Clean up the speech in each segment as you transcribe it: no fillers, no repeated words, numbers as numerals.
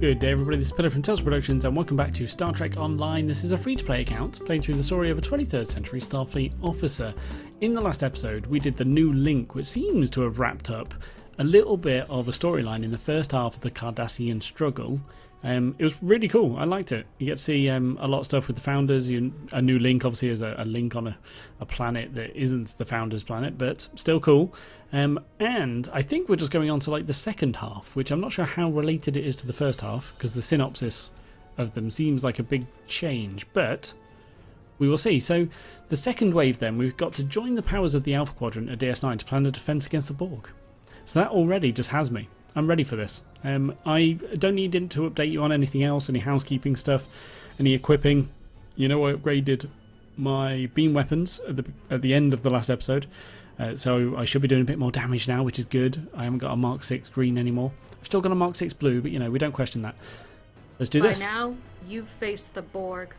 Good day everybody, this is Pillar from Tales Productions and welcome back to Star Trek Online. This is a free-to-play account playing through the story of a 23rd century Starfleet officer. In the last episode we did the new link, which seems to have wrapped up a little bit of a storyline in the first half of the Cardassian struggle. It was really cool, I liked it. You get to see a lot of stuff with the Founders. A new link obviously is a link on a planet that isn't the Founders planet, but still cool. And I think we're just going on to like the second half, which I'm not sure how related it is to the first half, because the synopsis of them seems like a big change, but we will see. So the second wave then, we've got to join the powers of the Alpha Quadrant at DS9 to plan a defence against the Borg. So that already just has me. I'm ready for this. I don't need it to update you on anything else, any housekeeping stuff, any equipping. You know, I upgraded my beam weapons at the end of the last episode, so I should be doing a bit more damage now, which is good. I haven't got a Mark 6 green anymore. I've still got a Mark 6 blue, but you know, we don't question that. Let's do this. By now, you've faced the Borg.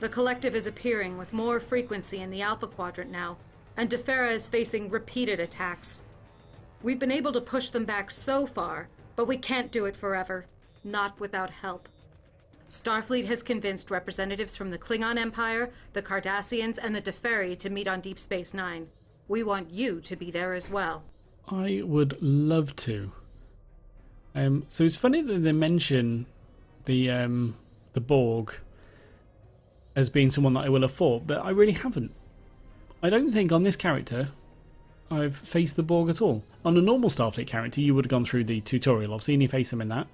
The Collective is appearing with more frequency in the Alpha Quadrant now, and Defera is facing repeated attacks. We've been able to push them back so far, but we can't do it forever. Not without help. Starfleet has convinced representatives from the Klingon Empire, the Cardassians, and the Deferi to meet on Deep Space Nine. We want you to be there as well. I would love to. So it's funny that they mention the Borg as being someone that I will have fought, but I really haven't. I don't think on this character I've faced the Borg at all. On a normal Starfleet character, you would have gone through the tutorial. I've seen you face them in that.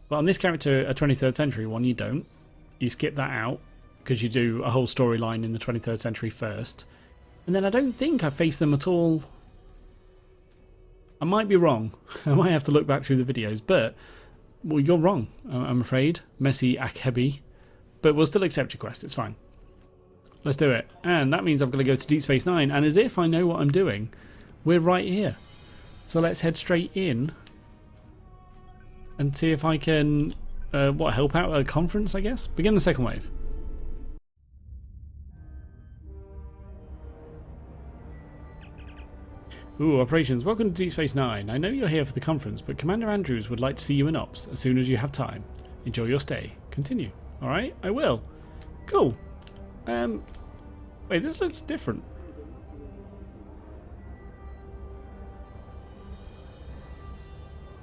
But on this character, a 23rd century one, you don't. You skip that out because you do a whole storyline in the 23rd century first. And then I don't think I've faced them at all. I might be wrong. I might have to look back through the videos. But, well, you're wrong, I'm afraid. Messi Akebi. But we'll still accept your quest. It's fine. Let's do it. And that means I've got to go to Deep Space Nine. And as if I know what I'm doing, we're right here. So let's head straight in and see if I can, help out at a conference, I guess? Begin the second wave. Ooh, operations. Welcome to Deep Space Nine. I know you're here for the conference, but Commander Andrews would like to see you in ops as soon as you have time. Enjoy your stay. Continue. Alright, I will. Cool. Wait, this looks different.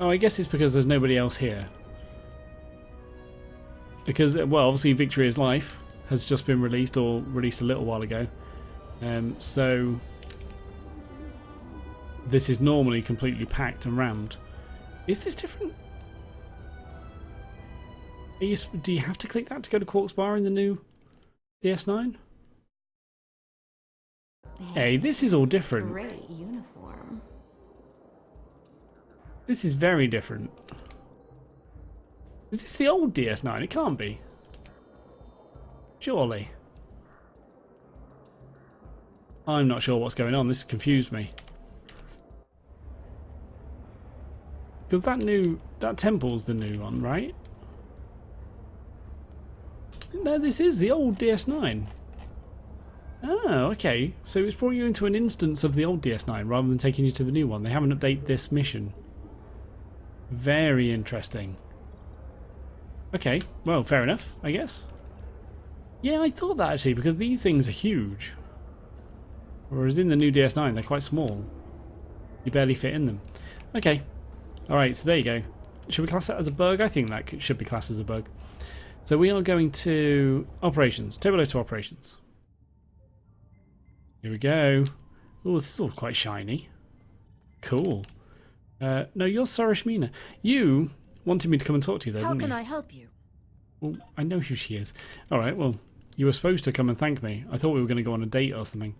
Oh, I guess it's because there's nobody else here. Because, well, obviously Victory is Life has just been released, or released a little while ago. So this is normally completely packed and rammed. Is this different? Do you have to click that to go to Quark's Bar in the new DS9? Hey, this is all different. Great uniform. This is very different. Is this the old DS9? It can't be. Surely. I'm not sure what's going on. This confused me. Because that temple's the new one, right? No, this is the old DS9. Oh, okay. So it's brought you into an instance of the old DS9 rather than taking you to the new one. They haven't updated this mission. Very interesting. Okay, well, fair enough, I guess. Yeah, I thought that actually, because these things are huge. Whereas in the new DS9, they're quite small. You barely fit in them. Okay. Alright, so there you go. Should we class that as a bug? I think that should be classed as a bug. So we are going to operations. Turbo to operations. Here we go. Oh, this is all quite shiny. Cool. No, you're Sarashmina. You wanted me to come and talk to you, though, didn't you? How can I help you? Well, I know who she is. All right, well, you were supposed to come and thank me. I thought we were going to go on a date or something.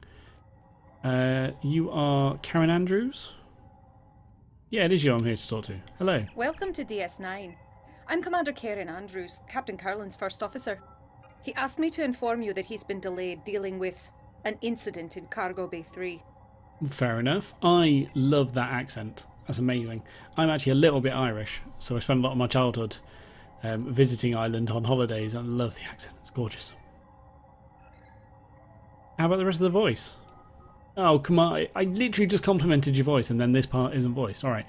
You are Karen Andrews? Yeah, it is you I'm here to talk to. Hello. Welcome to DS9. I'm Commander Karen Andrews, Captain Carlin's first officer. He asked me to inform you that he's been delayed dealing with an incident in Cargo Bay 3. Fair enough. I love that accent. That's amazing. I'm actually a little bit Irish, so I spent a lot of my childhood visiting Ireland on holidays, and I love the accent. It's gorgeous. How about the rest of the voice? Oh, come on. I literally just complimented your voice, and then this part isn't voiced. All right.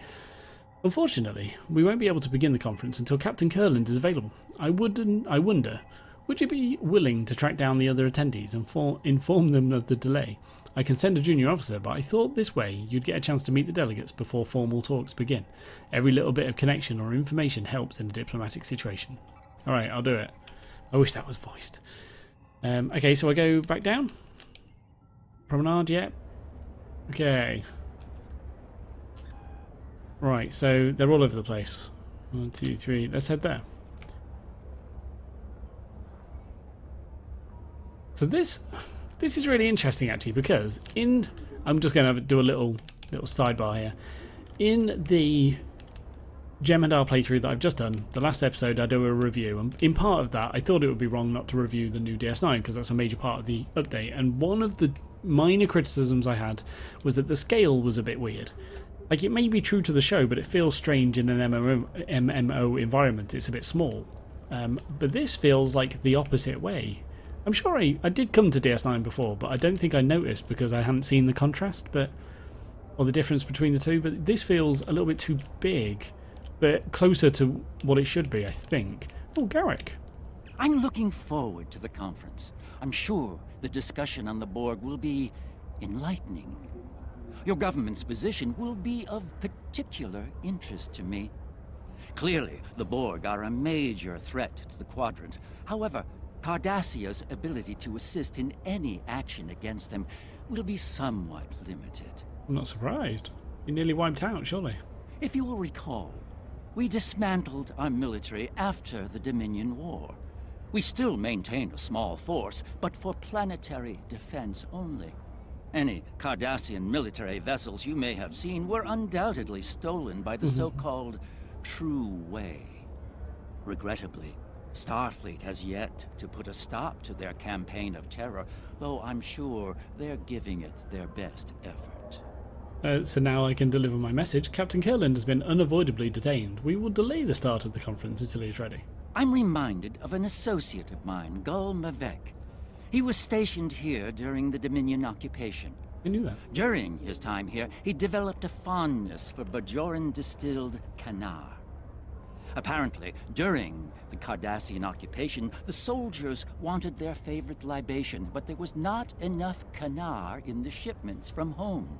Unfortunately, we won't be able to begin the conference until Captain Kurland is available. I wonder, would you be willing to track down the other attendees and inform them of the delay? I can send a junior officer, but I thought this way you'd get a chance to meet the delegates before formal talks begin. Every little bit of connection or information helps in a diplomatic situation. Alright, I'll do it. I wish that was voiced. Okay, so I go back down. Promenade, yeah. Okay. Right, so they're all over the place. 1, 2, 3. Let's head there. So this is really interesting actually, because I'm just going to do a little sidebar here. In the Jem'Hadar playthrough that I've just done, the last episode I do a review, and in part of that I thought it would be wrong not to review the new DS9 because that's a major part of the update, and one of the minor criticisms I had was that the scale was a bit weird. Like, it may be true to the show, but it feels strange in an MMO environment. It's a bit small. But this feels like the opposite way. I'm sure I did come to DS9 before, but I don't think I noticed because I hadn't seen the contrast or the difference between the two. But this feels a little bit too big, but closer to what it should be, I think. Oh, Garrick. I'm looking forward to the conference. I'm sure the discussion on the Borg will be enlightening. Your government's position will be of particular interest to me. Clearly, the Borg are a major threat to the Quadrant. However, Cardassia's ability to assist in any action against them will be somewhat limited. I'm not surprised. You nearly wiped out, surely. If you will recall, we dismantled our military after the Dominion War. We still maintain a small force, but for planetary defense only. Any Cardassian military vessels you may have seen were undoubtedly stolen by the so-called True Way. Regrettably, Starfleet has yet to put a stop to their campaign of terror, though I'm sure they're giving it their best effort. So now I can deliver my message. Captain Kurland has been unavoidably detained. We will delay the start of the conference until he's ready. I'm reminded of an associate of mine, Gul Mavek. He was stationed here during the Dominion occupation. I knew that. During his time here, he developed a fondness for Bajoran distilled Kanar. Apparently, during the Cardassian occupation, the soldiers wanted their favorite libation, but there was not enough Kanar in the shipments from home.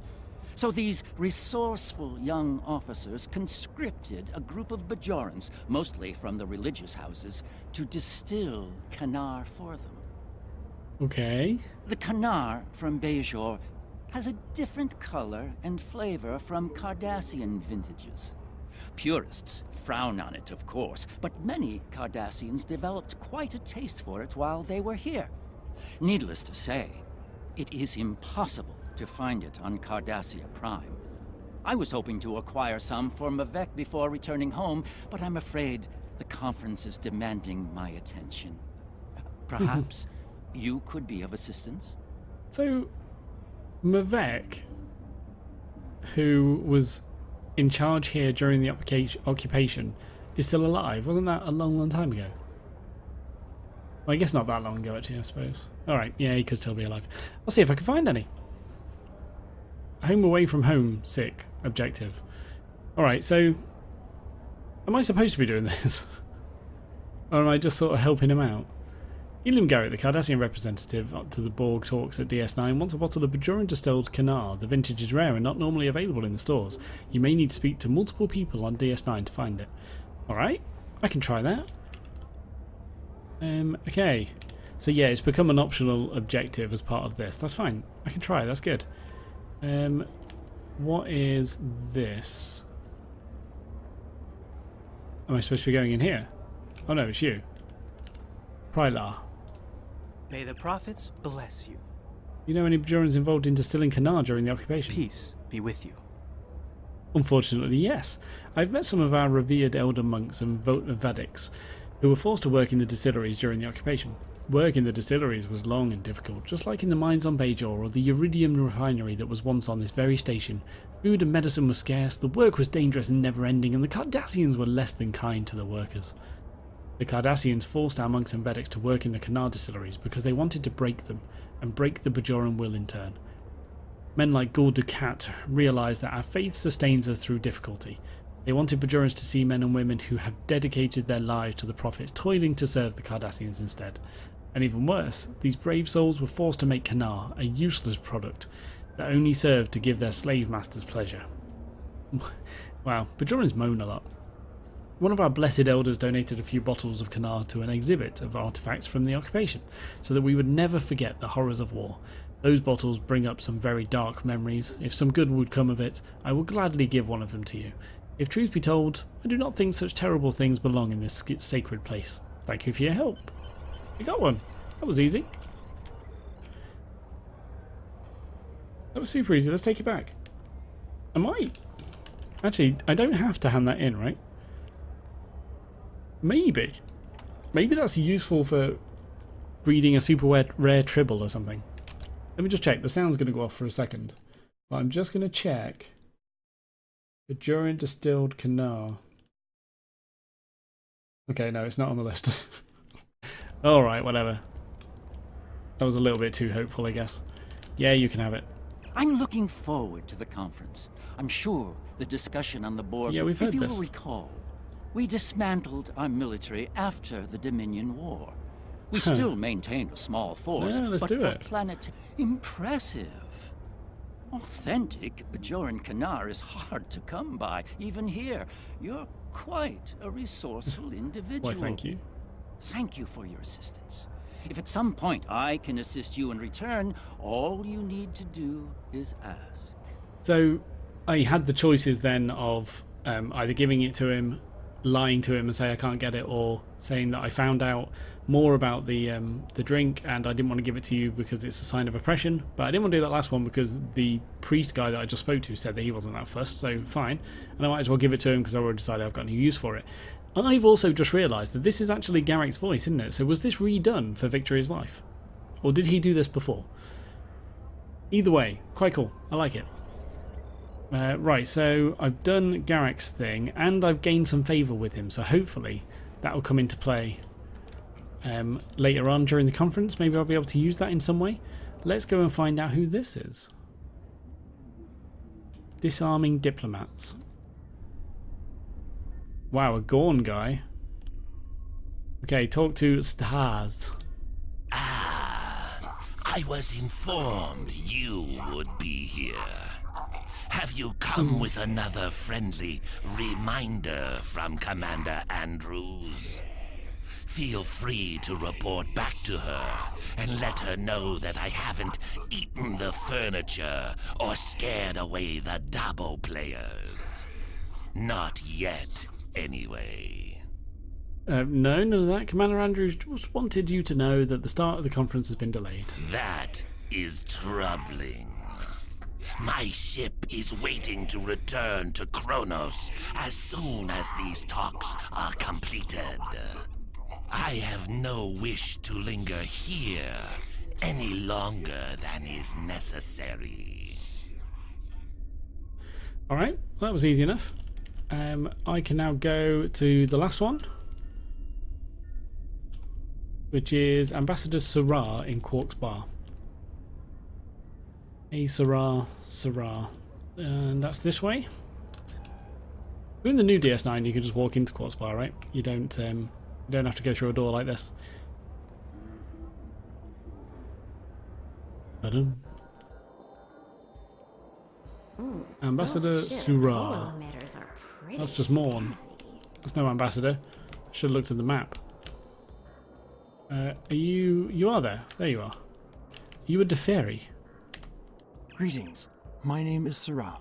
So these resourceful young officers conscripted a group of Bajorans, mostly from the religious houses, to distill Kanar for them. Okay. The Kanar from Bajor has a different color and flavor from Cardassian vintages. Purists frown on it, of course, but many Cardassians developed quite a taste for it while they were here. Needless to say, it is impossible to find it on Cardassia Prime. I was hoping to acquire some for Mavek before returning home, but I'm afraid the conference is demanding my attention. Perhaps you could be of assistance? So, Mavek, who was in charge here during the occupation, is still alive. Wasn't that a long, long time ago? Well, I guess not that long ago, actually, I suppose. Alright, yeah, he could still be alive. I'll see if I can find any. Home away from home, sick, objective. Alright, so am I supposed to be doing this? Or am I just sort of helping him out? Elim Garrett, the Cardassian representative to the Borg talks at DS9, wants a bottle of Bajoran distilled Kanar. The vintage is rare and not normally available in the stores. You may need to speak to multiple people on DS9 to find it. Alright, I can try that. Okay. So yeah, it's become an optional objective as part of this. That's fine. I can try, that's good. What is this? Am I supposed to be going in here? Oh no, it's you. Prylar. May the prophets bless you. You know any Bajorans involved in distilling Kanar during the occupation? Peace be with you. Unfortunately, yes. I've met some of our revered elder monks and Vadics who were forced to work in the distilleries during the occupation. Work in the distilleries was long and difficult, just like in the mines on Bajor or the uridium refinery that was once on this very station. Food and medicine were scarce, the work was dangerous and never-ending, and the Cardassians were less than kind to the workers. The Cardassians forced our monks and Vedics to work in the Kanar distilleries because they wanted to break them, and break the Bajoran will in turn. Men like Gul Dukat realised that our faith sustains us through difficulty. They wanted Bajorans to see men and women who have dedicated their lives to the prophets, toiling to serve the Cardassians instead. And even worse, these brave souls were forced to make Kanar, a useless product that only served to give their slave masters pleasure. Wow, Bajorans moan a lot. One of our blessed elders donated a few bottles of Kanar to an exhibit of artifacts from the occupation, so that we would never forget the horrors of war. Those bottles bring up some very dark memories. If some good would come of it, I will gladly give one of them to you. If truth be told, I do not think such terrible things belong in this sacred place. Thank you for your help. We got one. That was easy. That was super easy. Let's take it back. I might. Actually, I don't have to hand that in, right? Maybe. Maybe that's useful for breeding a super rare tribble or something. Let me just check. The sound's going to go off for a second. But I'm just going to check. Bajoran distilled Kanar. Okay, no, it's not on the list. Alright, whatever. That was a little bit too hopeful, I guess. Yeah, you can have it. I'm looking forward to the conference. I'm sure the discussion on the Borg... Yeah, we've heard if you this. will recall, we dismantled our military after the Dominion War. We still maintain a small force, Yeah, let's but do for it. planet... Impressive. Authentic Bajoran Kanar is hard to come by, even here. You're quite a resourceful individual. Why, thank you. Thank you for your assistance. If at some point I can assist you in return, all you need to do is ask. So I had the choices then of either giving it to him, lying to him and say I can't get it, or saying that I found out more about the drink and I didn't want to give it to you because it's a sign of oppression. But I didn't want to do that last one because the priest guy that I just spoke to said that he wasn't that fussed, so fine. And I might as well give it to him because I already decided I've got no use for it. And I've also just realised that this is actually Garrick's voice, isn't it? So was this redone for Victory's Life? Or did he do this before? Either way, quite cool. I like it. Right, so I've done Garrick's thing and I've gained some favour with him, so hopefully that will come into play later on during the conference. Maybe I'll be able to use that in some way. Let's go and find out who this is. Disarming diplomats. Wow, a Gorn guy. Okay, talk to Stars. I was informed you would be here. Have you come with another friendly reminder from Commander Andrews? Feel free to report back to her and let her know that I haven't eaten the furniture or scared away the Dabo players. Not yet, anyway. No, none of that. Commander Andrews just wanted you to know that the start of the conference has been delayed. That is troubling. My ship is waiting to return to Kronos as soon as these talks are completed. I have no wish to linger here any longer than is necessary. Alright, well, that was easy enough. I can now go to the last one, which is Ambassador Syrah in Quark's Bar. Hey, Syrah. And that's this way. In the new DS9, you can just walk into Quark's Bar, right? You don't have to go through a door like this. Ambassador Syrah. That's just Morn. That's no ambassador. Should have looked at the map. Are you are there. There you are. You a Deferi? Greetings. My name is Syrah,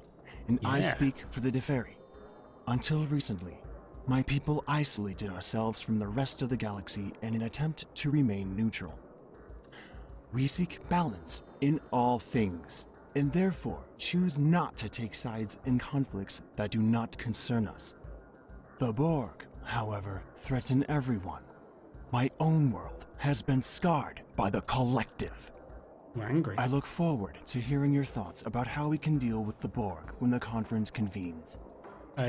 and I Yeah. speak for the Deferi. Until recently, my people isolated ourselves from the rest of the galaxy in an attempt to remain neutral. We seek balance in all things, and therefore choose not to take sides in conflicts that do not concern us. The Borg, however, threaten everyone. My own world has been scarred by the Collective. We're angry. I look forward to hearing your thoughts about how we can deal with the Borg when the conference convenes.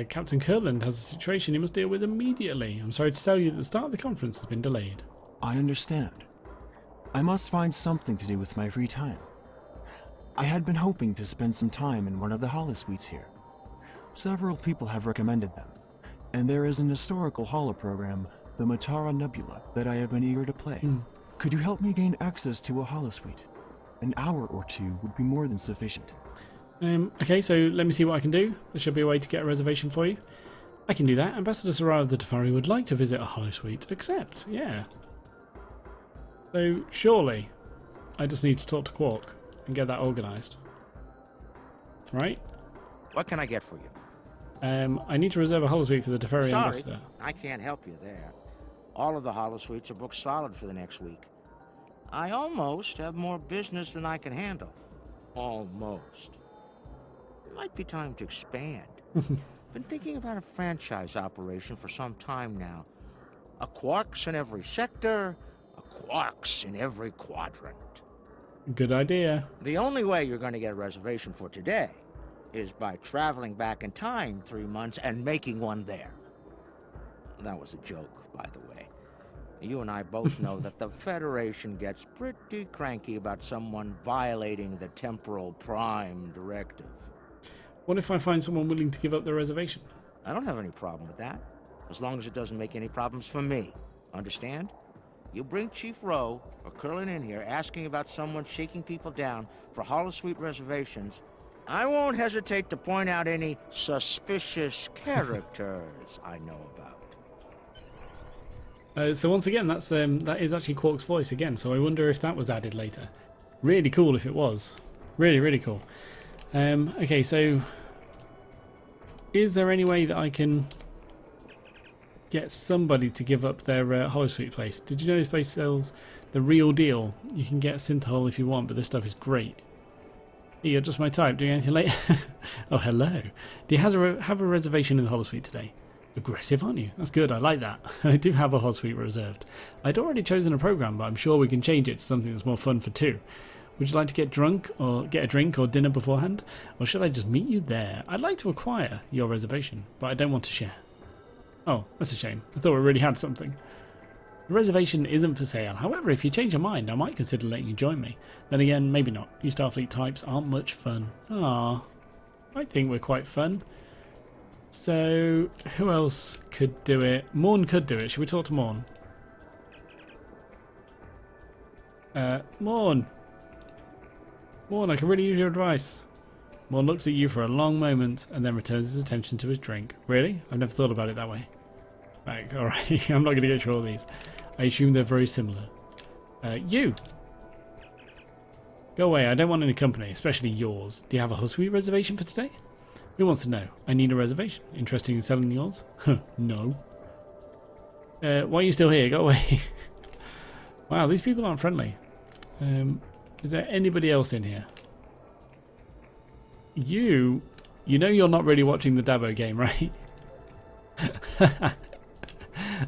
Captain Kirtland has a situation he must deal with immediately. I'm sorry to tell you that the start of the conference has been delayed. I understand. I must find something to do with my free time. I had been hoping to spend some time in one of the holosuites here. Several people have recommended them, and there is an historical holoprogram, the Matara Nebula, that I have been eager to play. Could you help me gain access to a holosuite? An hour or two would be more than sufficient. Okay, so let me see what I can do. There should be a way to get a reservation for you. I can do that. Ambassador Sarah of the Tefari would like to visit a holosuite. Accept, yeah. So, surely, I just need to talk to Quark and get that organised. Right? What can I get for you? I need to reserve a holosuite for the Teferi Sorry, ambassador. I can't help you there. All of the holosuites are booked solid for the next week. I almost have more business than I can handle. Almost. Might be time to expand. Been thinking about a franchise operation for some time now. A Quarks in every sector, a Quarks in every quadrant. Good idea. The only way you're going to get a reservation for today is by traveling back in time 3 months and making one there. That was a joke, by the way. You and I both know that the Federation gets pretty cranky about someone violating the Temporal Prime Directive. What if I find someone willing to give up their reservation? I don't have any problem with that, as long as it doesn't make any problems for me. Understand? You bring Chief Rowe or Curlin in here asking about someone shaking people down for holosuite reservations, I won't hesitate to point out any suspicious characters I know about. So once again, that is actually Quark's voice again, so I wonder if that was added later. Really cool if it was. Really, really cool. Okay, so is there any way that I can get somebody to give up their holosuite place? Did you know this place sells the real deal? You can get a synth hole if you want, but this stuff is great. You're just my type. Doing anything later? Oh, hello. Do you have a reservation in the holosuite today? Aggressive, aren't you? That's good. I like that. I do have a holosuite reserved. I'd already chosen a program, but I'm sure we can change it to something that's more fun for two. Would you like to get drunk or get a drink or dinner beforehand? Or should I just meet you there? I'd like to acquire your reservation, but I don't want to share. Oh, that's a shame. I thought we really had something. The reservation isn't for sale. However, if you change your mind, I might consider letting you join me. Then again, maybe not. You Starfleet types aren't much fun. Ah, I think we're quite fun. So, who else could do it? Morn could do it. Should we talk to Morn? Morn! Morn, I can really use your advice. Morn looks at you for a long moment and then returns his attention to his drink. Really? I've never thought about it that way. Right, alright. I'm not going to get through all these. I assume they're very similar. You! Go away. I don't want any company, especially yours. Do you have a holosuite reservation for today? Who wants to know? I need a reservation. Interested in selling yours? No. Why are you still here? Go away. Wow, these people aren't friendly. Is there anybody else in here? You know you're not really watching the Dabo game, right?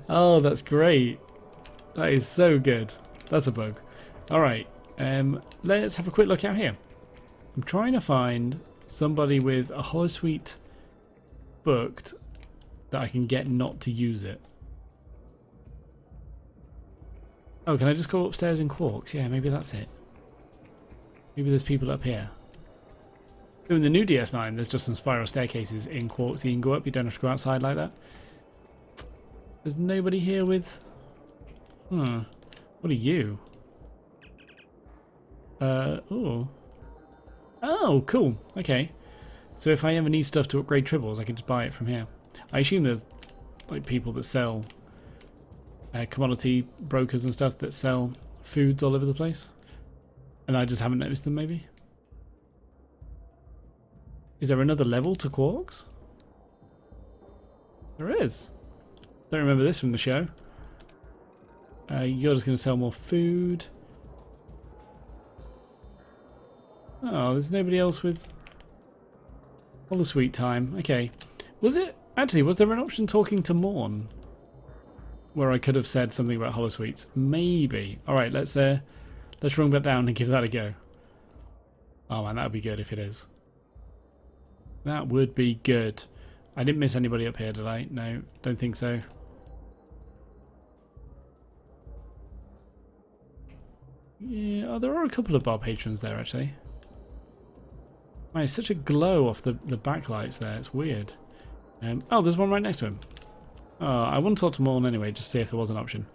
Oh, that's great. That is so good. That's a bug. Alright, let's have a quick look out here. I'm trying to find somebody with a holosuite booked that I can get not to use it. Oh, can I just go upstairs in Quarks? Yeah, maybe that's it. Maybe there's people up here. So in the new DS9, there's just some spiral staircases in Quarks you can go up. You don't have to go outside like that. There's nobody here with... What are you? Oh. Oh, cool. Okay. So if I ever need stuff to upgrade tribbles, I can just buy it from here. I assume there's like people that sell commodity brokers and stuff that sell foods all over the place. And I just haven't noticed them, maybe? Is there another level to Quarks? There is. Don't remember this from the show. You're just going to sell more food. Oh, there's nobody else with holosuite time. Okay. Was there an option talking to Morn where I could have said something about holosuites? Maybe. Alright, let's run that down and give that a go. Oh man, that would be good if it is. That would be good. I didn't miss anybody up here, did I? No, don't think so. Yeah, oh, there are a couple of bar patrons there actually. Man, it's such a glow off the backlights there. It's weird. Oh, there's one right next to him. Oh, I want to talk to Morn anyway, just see if there was an option.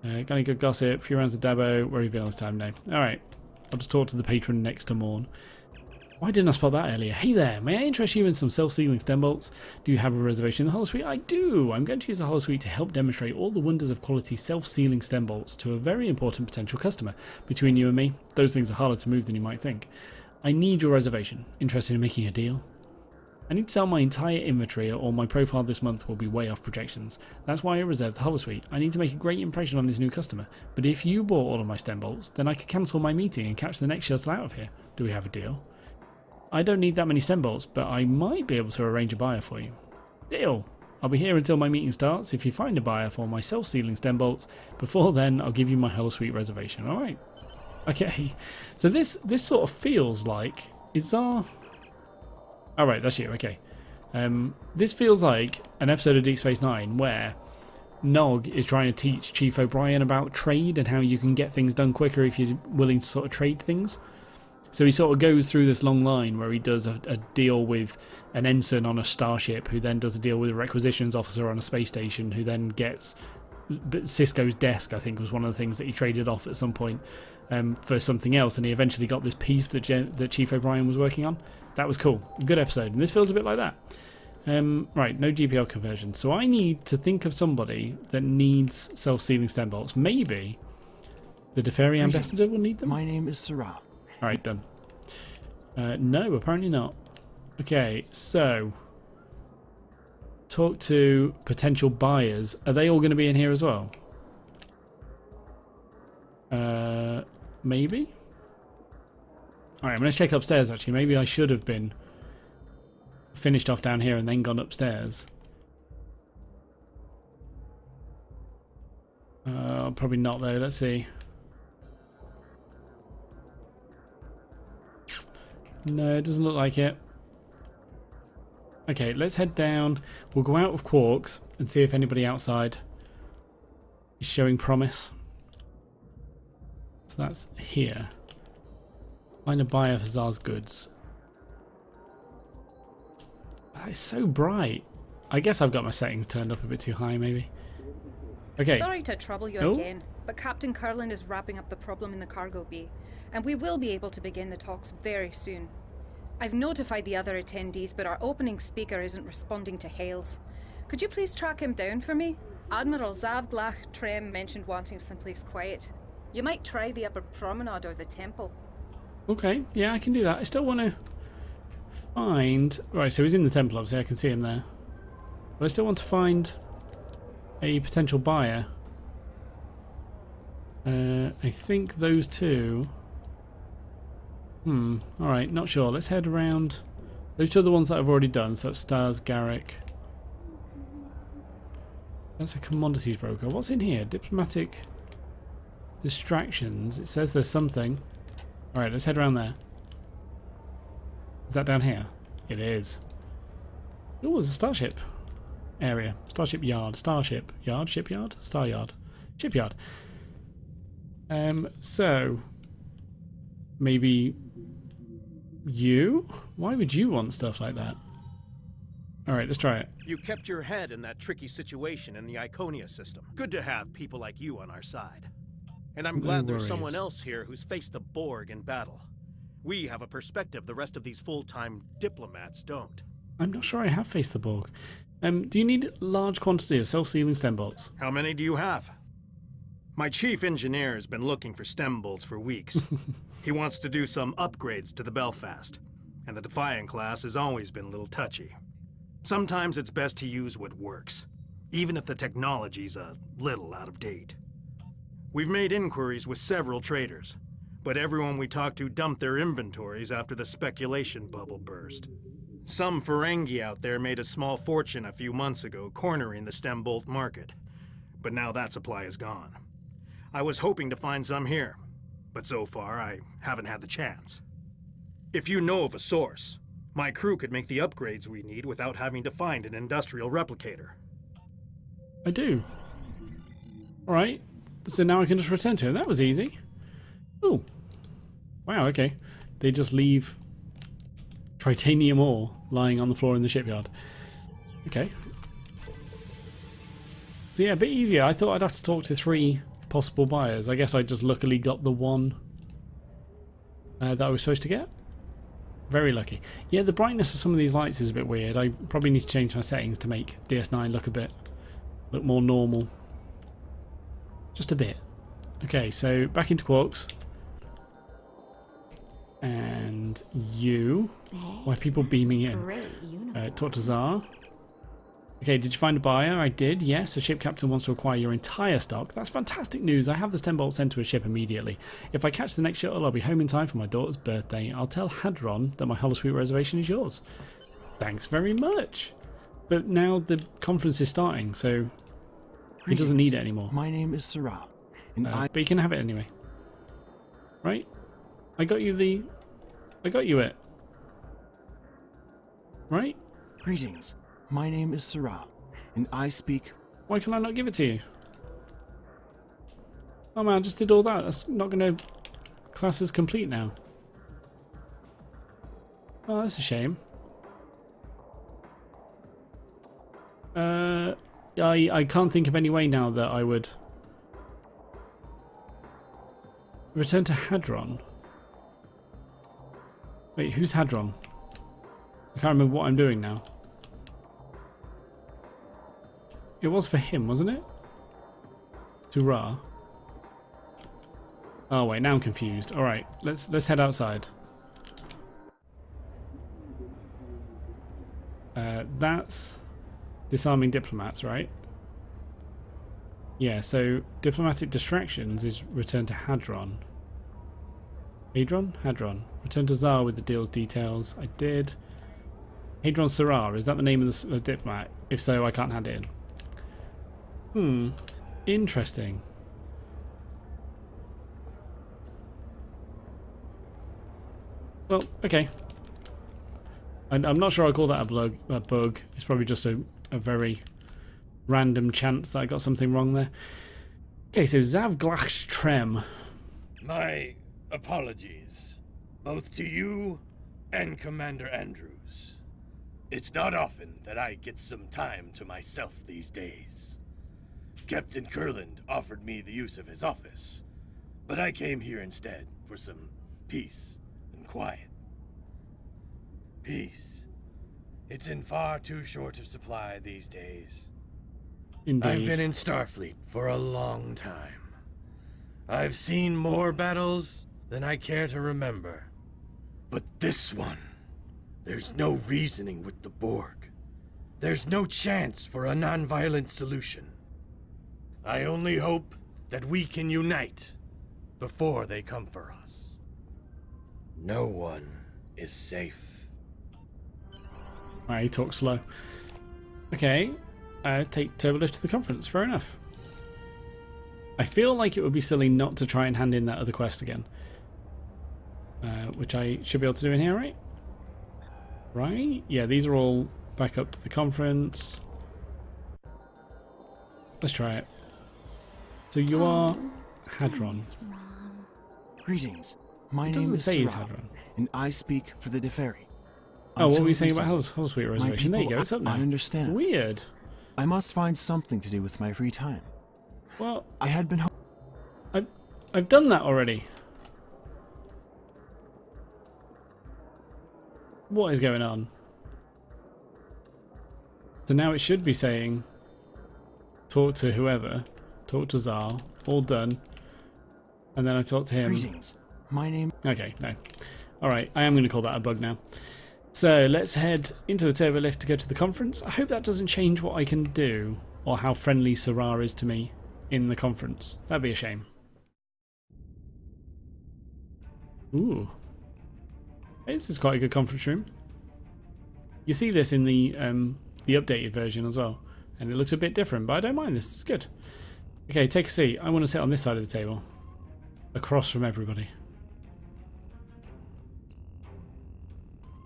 Got any good gossip? Few rounds of Dabo. Where have you been all this time? No. Alright. I'll just talk to the patron next to Morn. Why didn't I spot that earlier? Hey there, may I interest you in some self-sealing stem bolts? Do you have a reservation in the holosuite? I do! I'm going to use the holosuite to help demonstrate all the wonders of quality self-sealing stem bolts to a very important potential customer. Between you and me, those things are harder to move than you might think. I need your reservation. Interested in making a deal? I need to sell my entire inventory or my profile this month will be way off projections. That's why I reserved the holosuite. I need to make a great impression on this new customer. But if you bought all of my stem bolts, then I could cancel my meeting and catch the next shuttle out of here. Do we have a deal? I don't need that many stem bolts, but I might be able to arrange a buyer for you. Deal! I'll be here until my meeting starts. If you find a buyer for my self-sealing stem bolts, before then I'll give you my holosuite reservation. Alright. Okay. So this sort of feels like... Is our... Alright, that's you. Okay. This feels like an episode of Deep Space Nine where Nog is trying to teach Chief O'Brien about trade and how you can get things done quicker if you're willing to sort of trade things. So he sort of goes through this long line where he does a deal with an ensign on a starship, who then does a deal with a requisitions officer on a space station, who then gets Cisco's desk, I think was one of the things that he traded off at some point for something else, and he eventually got this piece that Chief O'Brien was working on. That was cool. Good episode. And this feels a bit like that. Right, no GPL conversion. So I need to think of somebody that needs self-sealing stem bolts. Maybe the Deferi ambassador will need them? My name is Sarah. Alright, done. No, apparently not. Okay, so talk to potential buyers. Are they all going to be in here as well? Maybe? Alright, I'm going to check upstairs actually. Maybe I should have been finished off down here and then gone upstairs. Probably not though. Let's see. No, it doesn't look like it. Okay, let's head down. We'll go out of Quarks and see if anybody outside is showing promise. So that's here. Find a buyer for Zar's goods. It's so bright. I guess I've got my settings turned up a bit too high, maybe. Okay. Sorry to trouble you again, but Captain Curlin is wrapping up the problem in the cargo bay, and we will be able to begin the talks very soon. I've notified the other attendees, but our opening speaker isn't responding to hails. Could you please track him down for me? Admiral Zavglach Trem mentioned wanting someplace quiet. You might try the upper promenade or the temple. Okay, yeah, I can do that. I still want to find... Right, so he's in the temple, obviously. I can see him there. But I still want to find a potential buyer. I think those two... Alright, not sure. Let's head around. Those two are the ones that I've already done. So that's Stars, Garrick. That's a commodities broker. What's in here? Diplomatic distractions. It says there's something. Alright, let's head around there. Is that down here? It is. Oh, there's a starship area. Starship yard. Starship yard? Shipyard? Star yard. Shipyard. So maybe you? Why would you want stuff like that? Alright, let's try it. You kept your head in that tricky situation in the Iconia system. Good to have people like you on our side. And I'm glad there's someone else here who's faced the Borg in battle. We have a perspective the rest of these full-time diplomats don't. I'm not sure I have faced the Borg. Do you need large quantity of self-sealing stem bolts? How many do you have? My chief engineer has been looking for stem bolts for weeks. He wants to do some upgrades to the Belfast, and the Defiant class has always been a little touchy. Sometimes it's best to use what works, even if the technology's a little out of date. We've made inquiries with several traders, but everyone we talked to dumped their inventories after the speculation bubble burst. Some Ferengi out there made a small fortune a few months ago cornering the stem bolt market, but now that supply is gone. I was hoping to find some here, but so far I haven't had the chance. If you know of a source, my crew could make the upgrades we need without having to find an industrial replicator. I do. Alright, so now I can just return to him. That was easy. Oh. Wow, okay. They just leave Titanium ore lying on the floor in the shipyard. Okay. So yeah, a bit easier. I thought I'd have to talk to 3 possible buyers. I guess I just luckily got the one that I was supposed to get. Very lucky. Yeah, the brightness of some of these lights is a bit weird. I probably need to change my settings to make DS9 look more normal. Just a bit. Okay, so back into Quarks. And you. Why are people beaming in? Great uniform. Talk to Zar. Okay, did you find a buyer? I did, yes. A ship captain wants to acquire your entire stock. That's fantastic news. I have the stem bolt sent to a ship immediately. If I catch the next shuttle, I'll be home in time for my daughter's birthday. I'll tell Hadron that my holosuite reservation is yours. Thanks very much. But now the conference is starting, so he doesn't need it anymore. My name is Sarah, and But you can have it anyway. Right? I got you it. Right? Greetings. My name is Sarah, and I speak... Why can I not give it to you? Oh man, I just did all that. That's not going to class as complete now. Oh, that's a shame. I can't think of any way now that I would... Return to Hadron. Wait, who's Hadron? I can't remember what I'm doing now. It was for him, wasn't it? To Ra. Oh wait, now I'm confused. All right, let's head outside. That's disarming diplomats, right? Yeah. So diplomatic distractions is return to Hadron. Hadron? Hadron. Return to Zar with the deal's details. I did. Hadron Sarar, is that the name of the diplomat? If so, I can't hand it in. Interesting. Well, okay. I'm not sure I call that a bug. It's probably just a very random chance that I got something wrong there. Okay, so Zavglach Trem. My apologies, both to you and Commander Andrews. It's not often that I get some time to myself these days. Captain Kurland offered me the use of his office, but I came here instead for some peace and quiet. Peace. It's in far too short of supply these days. Indeed. I've been in Starfleet for a long time. I've seen more battles than I care to remember. But this one, there's no reasoning with the Borg. There's no chance for a non-violent solution. I only hope that we can unite before they come for us. No one is safe. He talks slow. Okay, take Turbolift to the conference. Fair enough. I feel like it would be silly not to try and hand in that other quest again. Which I should be able to do in here, right? Right? Yeah, these are all back up to the conference. Let's try it. So you are Hadron. Greetings. My It name doesn't is say he's Sarah, Hadron. and I speak for the Deferi. Oh, what Until were you saying about recently, Hellsweet my Reservation? There you people- go, it's up now. I understand. Weird. I must find something to do with my free time. Well, I had been... I've done that already. What is going on? So now it should be saying talk to whoever, talk to Zal, all done, and then I talk to him. Greetings. My name... Okay, no. Alright, I am going to call that a bug now. So let's head into the turbo lift to go to the conference. I hope that doesn't change what I can do, or how friendly Sarar is to me in the conference. That'd be a shame. Ooh. Hey, this is quite a good conference room. You see this in the updated version as well, and it looks a bit different, but I don't mind this. It's good. Okay, take a seat. I want to sit on this side of the table, across from everybody.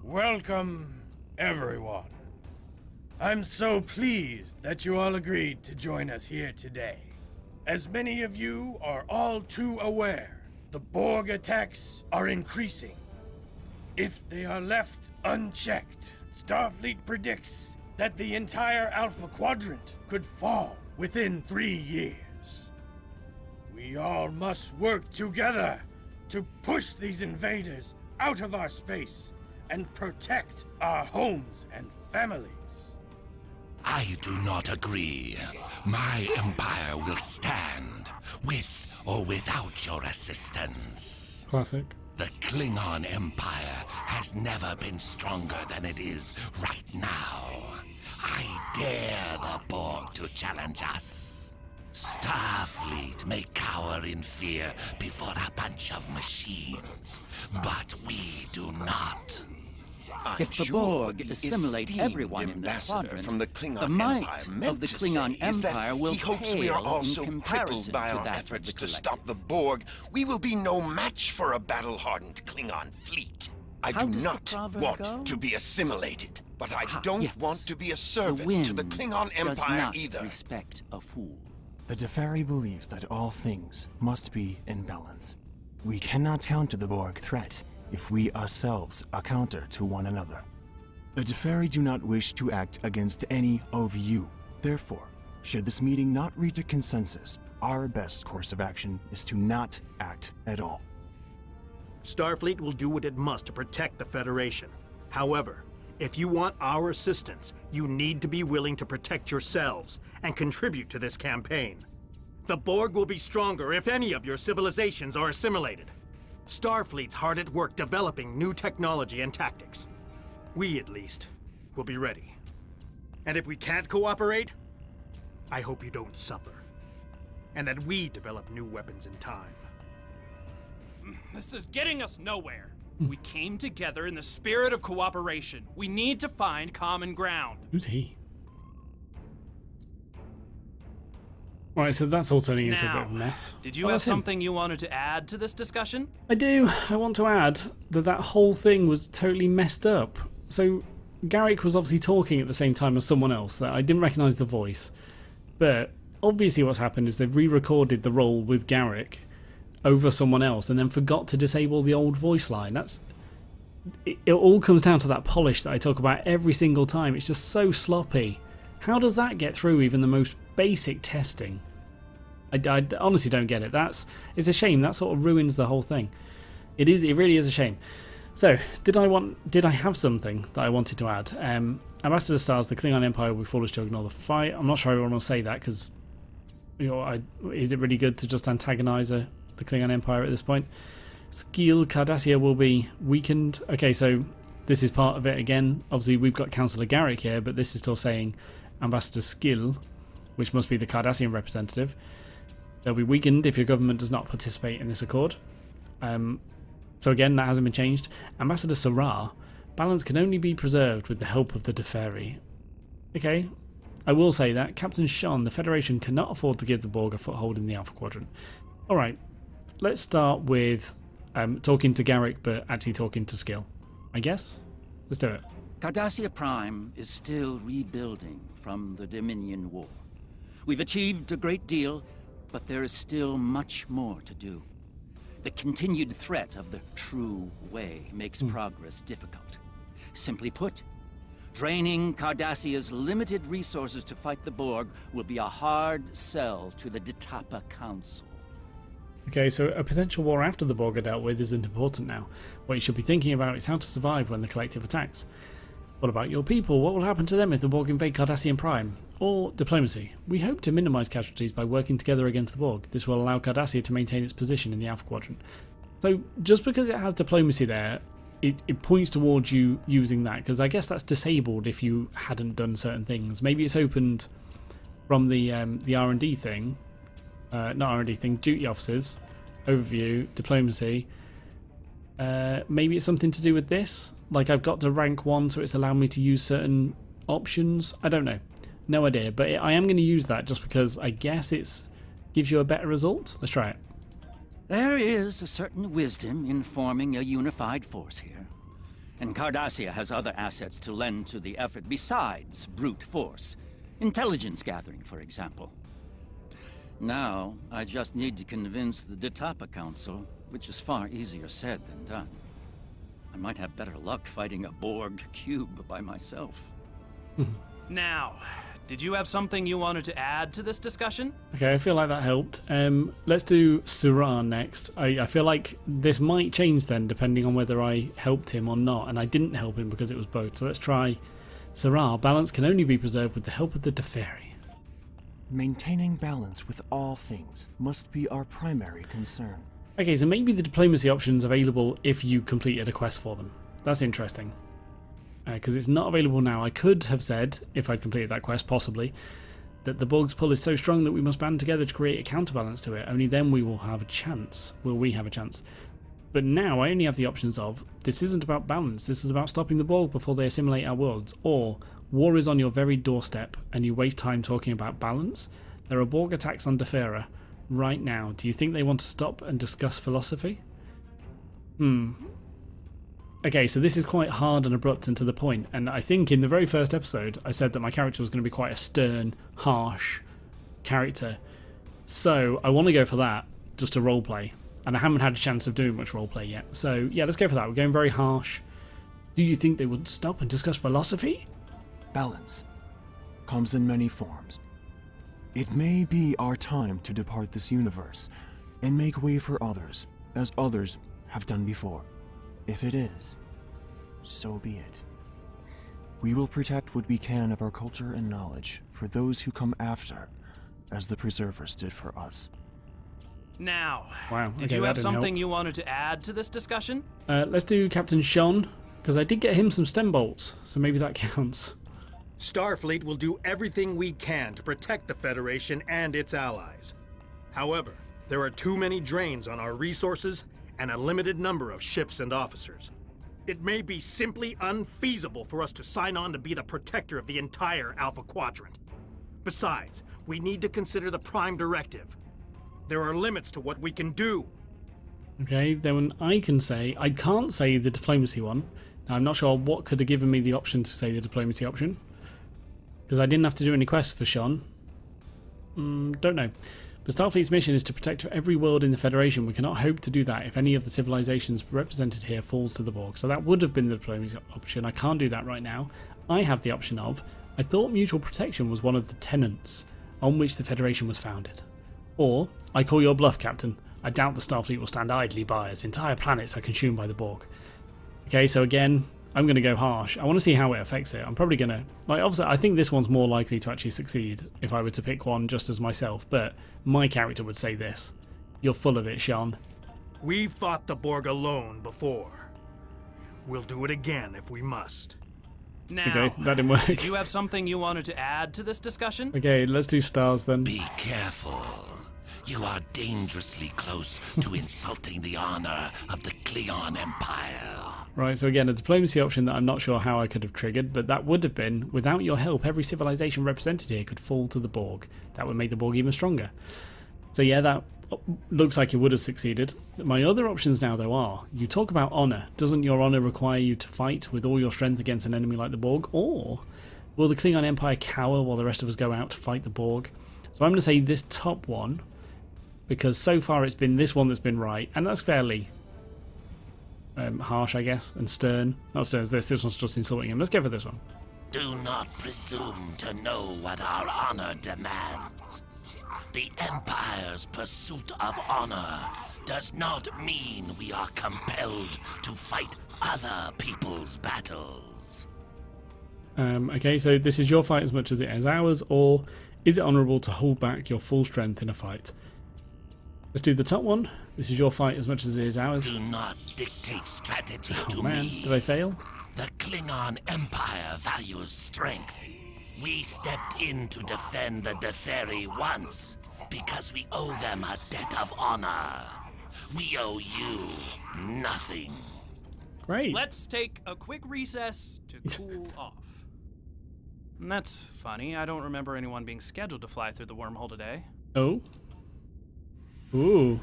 Welcome, everyone. I'm so pleased that you all agreed to join us here today. As many of you are all too aware, the Borg attacks are increasing. If they are left unchecked, Starfleet predicts that the entire Alpha Quadrant could fall within 3 years. We all must work together to push these invaders out of our space and protect our homes and families. I do not agree. My empire will stand, with or without your assistance. Classic. The Klingon Empire has never been stronger than it is right now. I dare the Borg to challenge us. Starfleet may cower in fear before a bunch of machines, but we do not. If the Borg assimilate everyone in this quadrant, from the Klingon the might Empire of the Klingon Empire will he hopes we are also crippled by our efforts to stop the Borg. We will be no match for a battle-hardened Klingon fleet. I do not want to be assimilated, but I don't want to be a servant to the Klingon Empire either. Respect a fool. The Deferi believe that all things must be in balance. We cannot counter the Borg threat if we ourselves are counter to one another. The Deferi do not wish to act against any of you. Therefore, should this meeting not reach a consensus, our best course of action is to not act at all. Starfleet will do what it must to protect the Federation. However, if you want our assistance, you need to be willing to protect yourselves and contribute to this campaign. The Borg will be stronger if any of your civilizations are assimilated. Starfleet's hard at work developing new technology and tactics. We, at least, will be ready. And if we can't cooperate, I hope you don't suffer. And that we develop new weapons in time. This is getting us nowhere. We came together in the spirit of cooperation. We need to find common ground. Who's he? Right, so that's all turning into a bit of a mess. Did you have something you wanted to add to this discussion? I do. I want to add that whole thing was totally messed up. So Garrick was obviously talking at the same time as someone else that I didn't recognise the voice. But obviously what's happened is they've re-recorded the role with Garrick over someone else and then forgot to disable the old voice line. It all comes down to that polish that I talk about every single time. It's just so sloppy. How does that get through even the most basic testing? I honestly don't get it. It's a shame. That sort of ruins the whole thing. It really is a shame. So, did I have something that I wanted to add? Ambassador Stars, the Klingon Empire will be foolish to ignore the fight. I'm not sure everyone will say that because, is it really good to just antagonise the Klingon Empire at this point? Skeel Cardassia will be weakened. Okay, so this is part of it again. Obviously, we've got Councillor Garrick here, but this is still saying Ambassador Skeel, which must be the Cardassian representative. They'll be weakened if your government does not participate in this accord. So again, that hasn't been changed. Ambassador Sarah, balance can only be preserved with the help of the Deferi. Okay, I will say that. Captain Sean, the Federation cannot afford to give the Borg a foothold in the Alpha Quadrant. Alright, let's start with talking to Garrick, but actually talking to Skill. I guess? Let's do it. Cardassia Prime is still rebuilding from the Dominion War. We've achieved a great deal, but there is still much more to do. The continued threat of the true way makes progress difficult. Simply put, draining Cardassia's limited resources to fight the Borg will be a hard sell to the Detapa Council. Okay, so a potential war after the Borg are dealt with isn't important now. What you should be thinking about is how to survive when the collective attacks. What about your people? What will happen to them if the Borg invade Cardassian Prime? Or diplomacy. We hope to minimise casualties by working together against the Borg. This will allow Cardassia to maintain its position in the Alpha Quadrant. So just because it has diplomacy there, it points towards you using that, because I guess that's disabled if you hadn't done certain things. Maybe it's opened from the R&D thing. Not R&D thing, duty officers, overview, diplomacy. Maybe it's something to do with this. Like I've got to rank 1, so it's allowed me to use certain options. I don't know. No idea. But I am going to use that just because I guess it gives you a better result. Let's try it. There is a certain wisdom in forming a unified force here. And Cardassia has other assets to lend to the effort besides brute force. Intelligence gathering, for example. Now, I just need to convince the Detapa Council, which is far easier said than done. I might have better luck fighting a Borg cube by myself. Now, did you have something you wanted to add to this discussion? Okay, I feel like that helped. Let's do Surah next. I feel like this might change then, depending on whether I helped him or not, and I didn't help him because it was both. So let's try Surah. Balance can only be preserved with the help of the Deferi. Maintaining balance with all things must be our primary concern. Okay, so maybe the diplomacy option's available if you completed a quest for them. That's interesting. Because it's not available now. I could have said, if I'd completed that quest, possibly, that the Borg's pull is so strong that we must band together to create a counterbalance to it. Only then we will have a chance. Will we have a chance? But now I only have the options of, this isn't about balance, this is about stopping the Borg before they assimilate our worlds, or war is on your very doorstep and you waste time talking about balance. There are Borg attacks on Defera right now. Do you think they want to stop and discuss philosophy? Okay, so this is quite hard and abrupt and to the point, and I think in the very first episode I said that my character was going to be quite a stern, harsh character. So I want to go for that, just to roleplay, and I haven't had a chance of doing much roleplay yet. So yeah, let's go for that. We're going very harsh. Do you think they would stop and discuss philosophy? Balance comes in many forms. It may be our time to depart this universe and make way for others, as others have done before. If it is, so be it. We will protect what we can of our culture and knowledge for those who come after, as the Preservers did for us. Now, wow, did you have something you wanted to add to this discussion? Let's do Captain Sean, because I did get him some stem bolts, so maybe that counts. Starfleet will do everything we can to protect the Federation and its allies. However, there are too many drains on our resources and a limited number of ships and officers. It may be simply unfeasible for us to sign on to be the protector of the entire Alpha Quadrant. Besides, we need to consider the Prime Directive. There are limits to what we can do. Okay, then I can't say the diplomacy one. Now, I'm not sure what could have given me the option to say the diplomacy option, because I didn't have to do any quests for Sean. Don't know. But Starfleet's mission is to protect every world in the Federation. We cannot hope to do that if any of the civilizations represented here falls to the Borg. So that would have been the diplomacy option. I can't do that right now. I have the option of, I thought mutual protection was one of the tenets on which the Federation was founded. Or, I call your bluff, Captain. I doubt the Starfleet will stand idly by as entire planets are consumed by the Borg. Okay, so again, I'm going to go harsh. I want to see how it affects it. I'm probably going to... obviously, I think this one's more likely to actually succeed if I were to pick one just as myself, but my character would say this. You're full of it, Sean. We've fought the Borg alone before. We'll do it again if we must. Now, okay, that didn't work. Did you have something you wanted to add to this discussion? Okay, let's do stars then. Be careful. You are dangerously close to insulting the honor of the Klingon Empire. Right, so again, a diplomacy option that I'm not sure how I could have triggered, but that would have been, without your help, every civilization represented here could fall to the Borg. That would make the Borg even stronger. So yeah, that looks like it would have succeeded. My other options now, though, are, you talk about honor. Doesn't your honor require you to fight with all your strength against an enemy like the Borg? Or will the Klingon Empire cower while the rest of us go out to fight the Borg? So I'm going to say this top one, because so far it's been this one that's been right, and that's fairly harsh, I guess, and stern. Not stern as this one's just insulting him. Let's go for this one. Do not presume to know what our honor demands. The Empire's pursuit of honor does not mean we are compelled to fight other people's battles. Okay, so this is your fight as much as it is ours, or is it honourable to hold back your full strength in a fight? Let's do the top one. This is your fight as much as it is ours. Do not dictate strategy to man, me. Did I fail? The Klingon Empire values strength. We stepped in to defend the Deferi once because we owe them a debt of honor. We owe you nothing. Great. Let's take a quick recess to cool off. And that's funny. I don't remember anyone being scheduled to fly through the wormhole today. Oh. Ooh.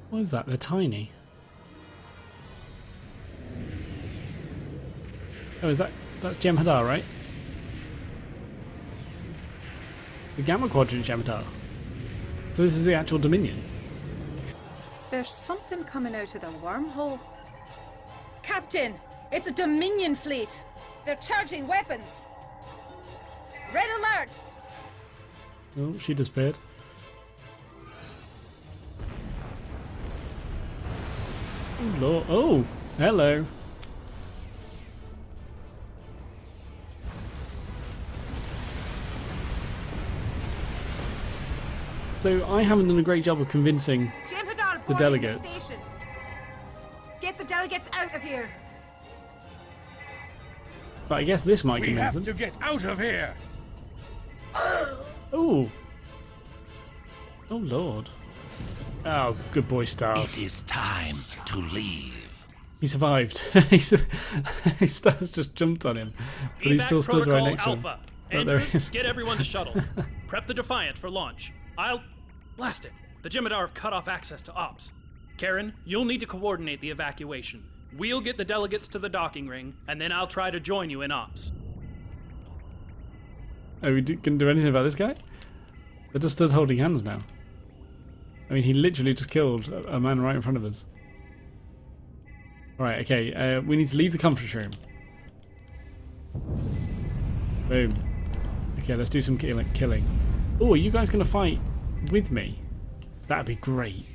What is that? They're tiny. Oh, that's Jem'Hadar, right? The Gamma Quadrant Jem'Hadar. So this is the actual Dominion. There's something coming out of the wormhole. Captain! It's a Dominion fleet! They're charging weapons! Red alert! Oh, she disappeared. Oh, Lord. Oh, hello. So I haven't done a great job of convincing the delegates. Get the delegates out of here. But I guess this might We convince have them. to get out of here! Oh. Oh, Lord. Oh, good boy, Stars. It is time to leave. He survived. Stars just jumped on him, but he's still stood right next to him. Alpha. Oh, there he Andrews, is. get everyone to shuttles. Prep the Defiant for launch. Blast it. The Jem'Hadar have cut off access to ops. Karen, you'll need to coordinate the evacuation. We'll get the delegates to the docking ring, and then I'll try to join you in ops. Are we going to do anything about this guy? They're just stood holding hands now. I mean, he literally just killed a man right in front of us. Right, okay, we need to leave the conference room. Boom. Okay, let's do some killing. Oh, are you guys going to fight with me? That'd be great.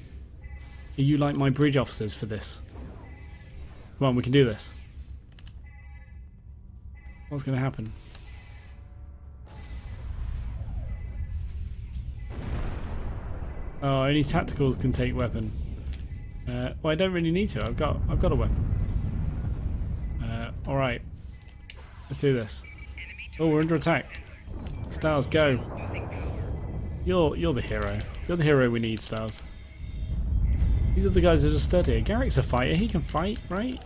Are you like my bridge officers for this? Come on, we can do this. What's going to happen? Oh, only tacticals can take weapon. Well, I don't really need to. I've got a weapon. All right, let's do this. Oh, we're under attack. Stars, go. You're the hero. You're the hero we need, Stars. These are the guys that just stood here. Garrick's a fighter. He can fight, right?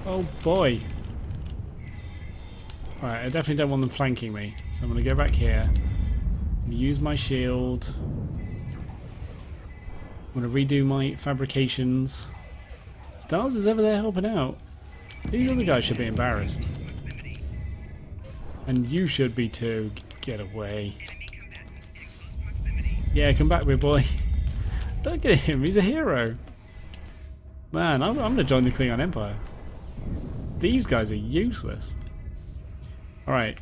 Oh boy. Alright, I definitely don't want them flanking me. So I'm going to go back here. Use my shield. I'm going to redo my fabrications. Stars is over there helping out. These other guys should be embarrassed. And you should be too. Get away. Yeah, come back, big boy. Look at him, he's a hero. Man, I'm going to join the Klingon Empire. These guys are useless. Alright,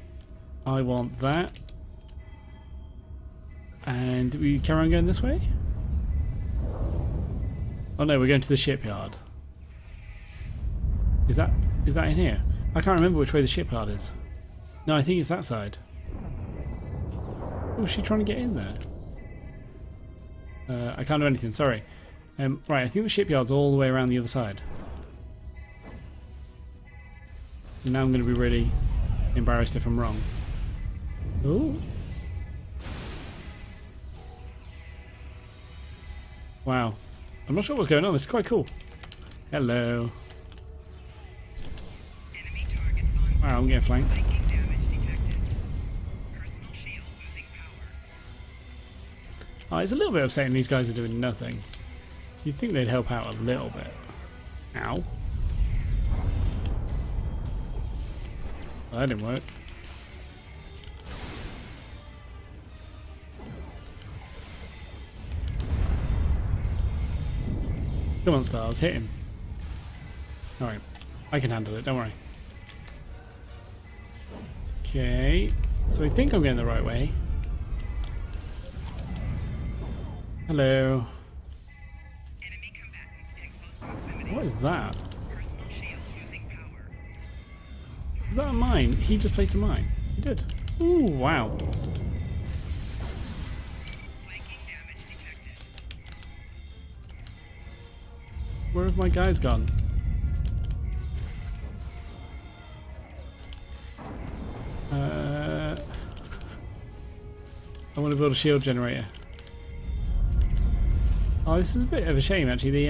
I want that. And do we carry on going this way? Oh no, we're going to the shipyard. Is that in here? I can't remember which way the shipyard is. No, I think it's that side. Oh, is she trying to get in there? I can't do anything, sorry. Right, I think the shipyard's all the way around the other side. And now I'm going to be really embarrassed if I'm wrong. Ooh. Wow. I'm not sure what's going on. This is quite cool. Hello. Wow, I'm getting flanked. Oh, it's a little bit upsetting these guys are doing nothing. You'd think they'd help out a little bit. Ow. Well, that didn't work. Come on, Stars, hit him. Alright, I can handle it, don't worry. Okay, so I think I'm going the right way. Hello. What is that? Is that a mine? He just placed a mine. He did. Ooh, wow. Where have my guys gone? I want to build a shield generator. Oh, this is a bit of a shame actually.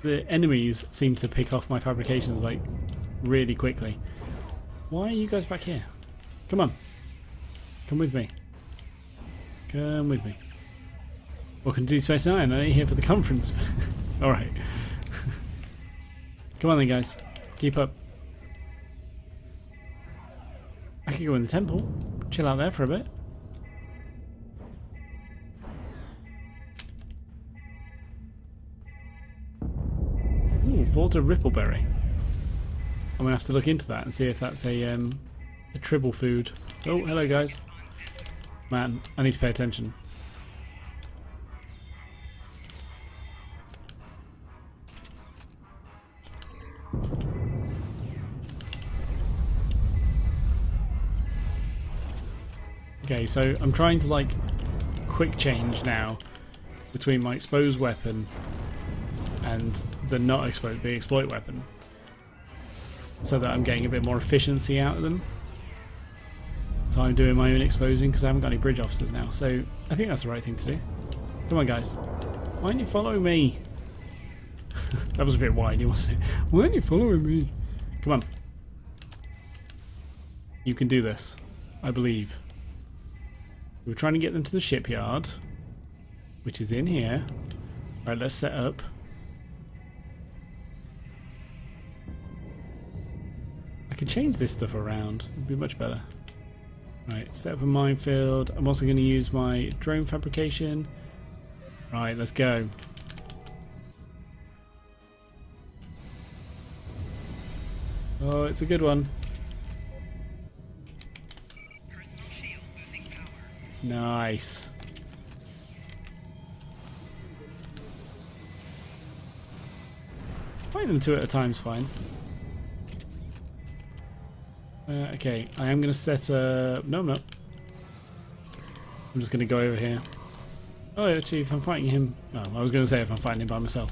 The enemies seem to pick off my fabrications like really quickly. Why are you guys back here? Come on. Come with me. Come with me. Welcome to Deep Space Nine. I ain't here for the conference. Alright. Come on then, guys. Keep up. I could go in the temple. Chill out there for a bit. Ooh, Volta Rippleberry. I'm gonna have to look into that and see if that's a tribble food. Oh, hello guys. Man, I need to pay attention. Okay, so I'm trying to like quick change now between my exposed weapon and the not exposed, the exploit weapon, so that I'm getting a bit more efficiency out of them. So I'm doing my own exposing because I haven't got any bridge officers now. So I think that's the right thing to do. Come on, guys. Why aren't you following me? That was a bit whiny, wasn't it? Why aren't you following me? Come on. You can do this. I believe. We're trying to get them to the shipyard, which is in here. Right, let's set up. I could change this stuff around. It'd be much better. Right, set up a minefield. I'm also going to use my drone fabrication. Right, let's go. Oh, it's a good one. Nice. Fight them two at a time's fine. Okay, I am going to set a... No, I'm not. I'm just going to go over here. Oh, actually, if I'm fighting him... No, I was going to say if I'm fighting him by myself.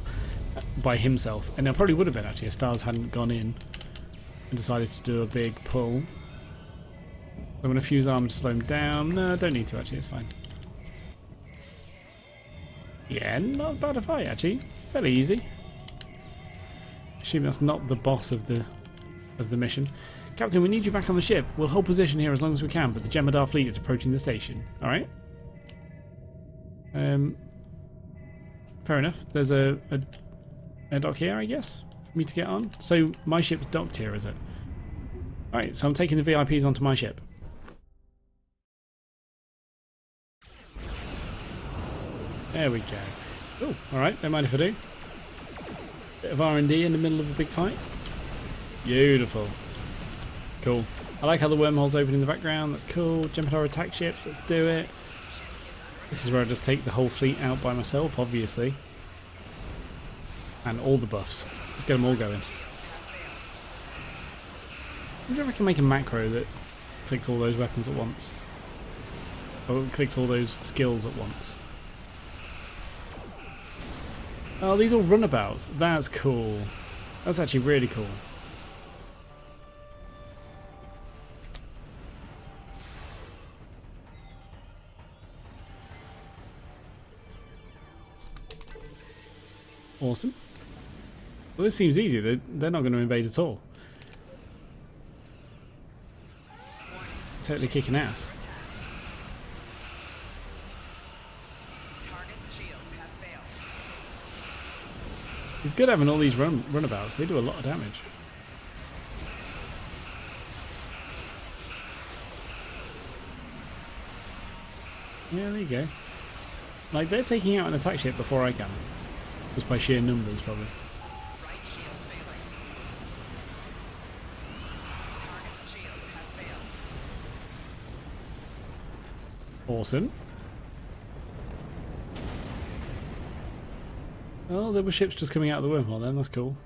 By himself. And I probably would have been, actually, if Stars hadn't gone in and decided to do a big pull. I'm going to fuse armor to slow him down. No, I don't need to, actually. It's fine. Yeah, not bad a fight, actually. Fairly easy. Assume that's not the boss of the mission. Captain, we need you back on the ship. We'll hold position here as long as we can, but the Jem'Hadar fleet is approaching the station. Alright? Fair enough. There's a dock here, I guess, for me to get on. So my ship's docked here, is it? Alright, so I'm taking the VIPs onto my ship. There we go. Oh, alright, don't mind if I do. Bit of R&D in the middle of a big fight. Beautiful. Cool. I like how the wormhole's open in the background. That's cool. Jem'Hadar attack ships. Let's do it. This is where I just take the whole fleet out by myself, obviously. And all the buffs. Let's get them all going. I wonder if I can make a macro that clicks all those weapons at once. Or clicks all those skills at once. Oh, these are runabouts. That's cool. That's actually really cool. Awesome. Well, this seems easy. They're not going to invade at all. Totally kicking ass. It's good having all these runabouts. They do a lot of damage. Yeah, there you go. Like, they're taking out an attack ship before I can. Just by sheer numbers, probably. Awesome. Oh, there were ships just coming out of the wormhole then, that's cool.